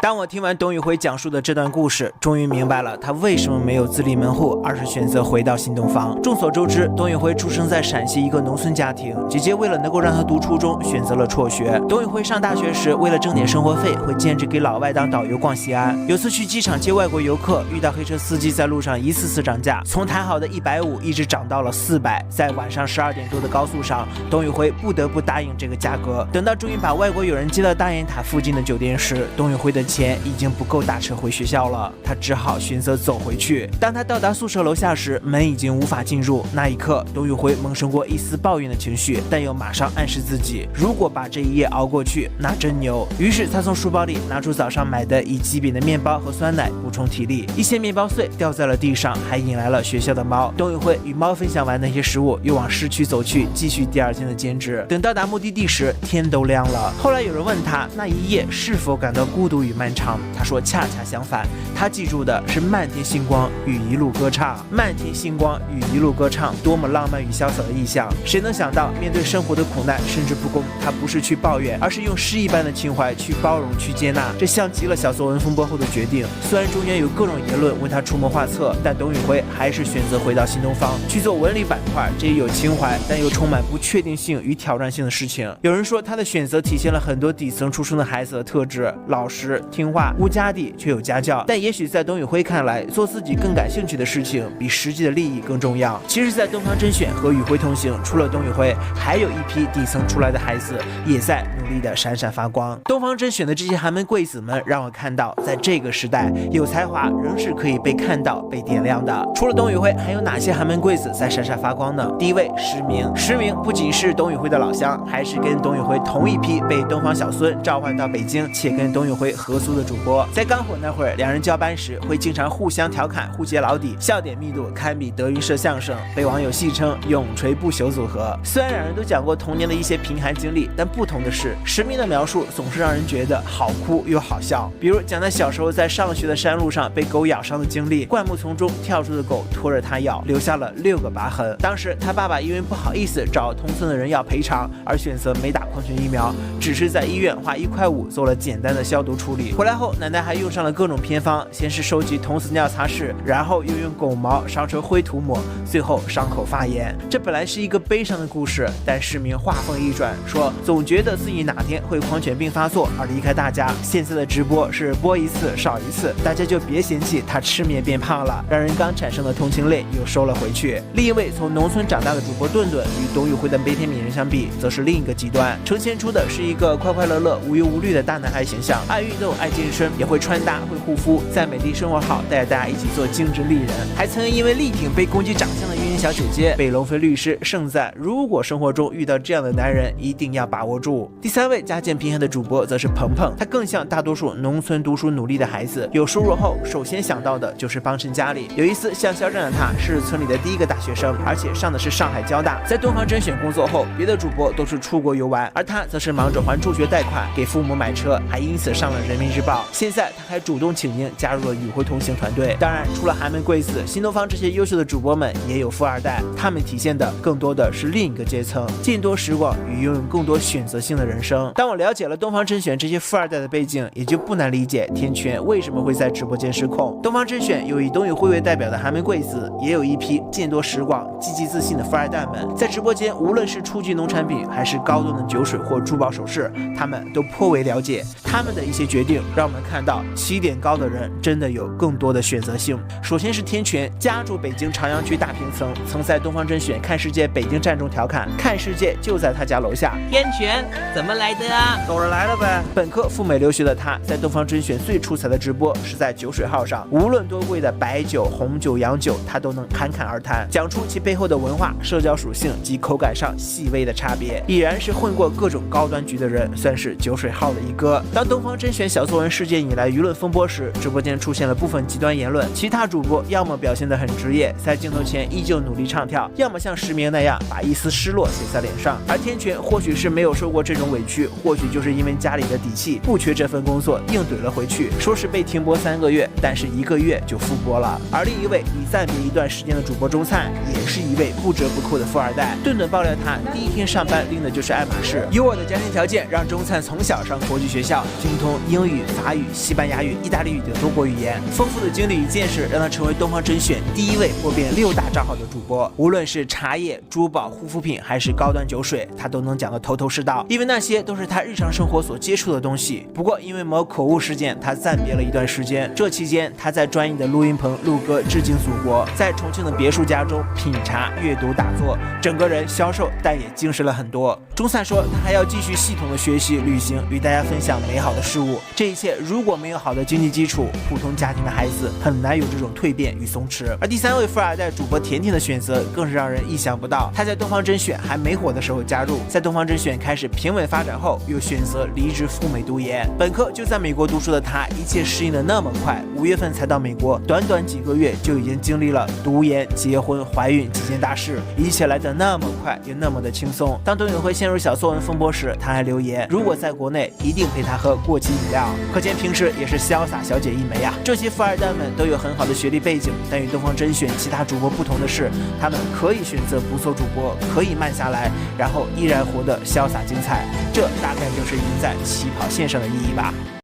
当我听完董宇辉讲述的这段故事，终于明白了他为什么没有自立门户，而是选择回到新东方。众所周知，董宇辉出生在陕西一个农村家庭，姐姐为了能够让他读初中，选择了辍学。董宇辉上大学时，为了挣点生活费，会兼职给老外当导游逛西安。有次去机场接外国游客，遇到黑车司机在路上一次次涨价，从谈好的150一直涨到了400。在晚上12点多的高速上，董宇辉不得不答应这个价格。等到终于把外国友人接到大雁塔附近的酒店时，董宇辉的钱已经不够打车回学校了，他只好选择走回去。当他到达宿舍楼下时，门已经无法进入。那一刻，董宇辉萌生过一丝抱怨的情绪，但又马上暗示自己，如果把这一夜熬过去，那真牛。于是他从书包里拿出早上买的一鸡饼的面包和酸奶补充体力。一些面包碎掉在了地上，还引来了学校的猫。董宇辉与猫分享完那些食物，又往市区走去，继续第二天的兼职。等到达目的地时，天都亮了。后来有人问他，那一夜是否感到孤独与漫长？他说恰恰相反，他记住的是漫天星光与一路歌唱。漫天星光与一路歌唱，多么浪漫与潇洒的意象！谁能想到，面对生活的苦难甚至不公，他不是去抱怨，而是用诗一般的情怀去包容、去接纳。这像极了小作文风波后的决定。虽然中间有各种言论为他出谋划策，但董宇辉还是选择回到新东方去做文理板块这一有情怀但又充满不确定性与挑战性的事情。有人说他的选择体现了很多底层出生的孩子的特质：老实、听话、无家底却有家教。但也许在董宇辉看来，做自己更感兴趣的事情比实际的利益更重要。其实在东方甄选和宇辉同行，除了董宇辉，还有一批底层出来的孩子也在努力的闪闪发光。东方甄选的这些寒门贵子们让我看到，在这个时代，有才华仍是可以被看到、被点亮的。除了董宇辉，还有哪些寒门贵子在闪闪发光呢？第一位，石明。石明不仅是董宇辉的老乡，还是跟董宇辉同一批被东方小孙召唤到北京且跟董宇辉合租的主播。在刚火那会儿，两人交班时会经常互相调侃、互揭老底，笑点密度堪比德云社相声，被网友戏称永垂不朽组合。虽然两人都讲过童年的一些贫寒经历，但不同的是，石明的描述总是让人觉得好哭又好笑。比如讲他小时候在上学的山路上被狗咬伤的经历，灌木丛中跳出的狗拖着他咬，留下了6个疤痕。当时他爸爸因为不好意思找同村的人要赔偿，而选择没打狂犬疫苗，只是在医院花1.5块做了简单的消毒处理。回来后，奶奶还用上了各种偏方，先是收集童子尿擦拭，然后又用狗毛烧成灰涂抹，最后伤口发炎。这本来是一个悲伤的故事，但市民话锋一转，说总觉得自己哪天会狂犬病发作而离开大家。现在的直播是播一次少一次，大家就别嫌弃他吃面变胖了，让人刚产生的同情泪又收了回去。另一位从农村长大的主播顿顿，与董宇辉的悲天悯人相比，则是另一个极端，呈现出的是一个快快乐乐、无忧无虑的大男孩形象，爱运动、爱健身，也会穿搭、会护肤，在美的生活好，带着大家一起做精致丽人。还曾因为力挺被攻击长相的晕晕小姐姐，被龙飞律师盛赞，如果生活中遇到这样的男人，一定要把握住。第三位家境贫寒的主播则是鹏鹏，他更像大多数农村读书努力的孩子，有收入后首先想到的就是帮衬家里。有一次向肖战的他是村里的第一个大学生，而且上的是上海交大。在东方甄选工作后，别的主播都是出国游玩，而他则是忙着还助学贷款，给父母买车，还因此上了人民日报。现在他还主动请缨加入了宇辉同行团队。当然，除了寒门贵子，新东方这些优秀的主播们也有富二代，他们体现的更多的是另一个阶层，见多识广与拥有更多选择性的人生。当我了解了东方甄选这些富二代的背景，也就不难理解天权为什么会在直播间失控。东方甄选有以董宇辉为代表的寒门贵子，也有一批见多识广、积极自信的富二代们。在直播间，无论是初级农产品，还是高端的酒水或珠宝首饰，他们都颇为了解。他们的一些决定，让我们看到起点高的人真的有更多的选择性。首先是天权，家住北京朝阳区大平层，曾在东方甄选看世界北京站中调侃，看世界就在他家楼下。天权怎么来的啊？走着来了呗。本科赴美留学的他，在东方甄选最出彩的直播是在酒水号上，无论多贵的白酒、红酒、洋酒，他都能侃侃而谈，讲出其背后的文化、社交属性及口感上细微的差别。已然是混过各种高端局的人，算是酒水号的一哥。当东方甄选小作文事件以来舆论风波时，直播间出现了部分极端言论，其他主播要么表现得很职业，在镜头前依旧努力唱跳，要么像石明那样把一丝失落写在脸上。而天权或许是没有受过这种委屈，或许就是因为家里的底气，不缺这份工作，硬怼了回去，说是被停播3个月，但是1个月就复播了。而另一位已暂别一段时间的主播钟灿，也是一位不折不扣的富二代。顿顿爆料他第一天上班拎的就是爱马仕。优渥的家庭条件让钟灿从小上国际学校，精通英语、法语、西班牙语、意大利语等多国语言。丰富的经历与见识让他成为东方甄选第1位播遍6大账号的主播。无论是茶叶、珠宝、护肤品，还是高端酒水，他都能讲得头头是道，因为那些都是他日常生活所接触的东西。不过因为某口误事件，他暂别了一段时间。这期间，他在专业的录音棚录歌致敬祖国，在重庆的别墅家中品茶、阅读、打坐，整个人消瘦但也精神了很多。钟灿说，他还要继续系统的学习、旅行，与大家分享美好的事物。这一切如果没有好的经济基础，普通家庭的孩子很难有这种蜕变与松弛。而第3位富二代主播甜甜的选择更是让人意想不到。他在东方甄选还没火的时候加入，在东方甄选开始平稳发展后，又选择离职赴美读研。本科就在美国读书的他，一切适应的那么快，5月份才到美国，短短几个月就已经经历了读研、结婚、怀孕几件大事，一切来得那么快，又那么的轻松。当董宇辉陷入小作文风波时，他还留言，如果在国内一定陪他喝过期饮料。可见平时也是潇洒小姐一枚啊。这些富二代们都有很好的学历背景，但与东方甄选其他主播不同的是，他们可以选择不做主播，可以慢下来，然后依然活得潇洒精彩。这大概就是赢在起跑线上的意义吧。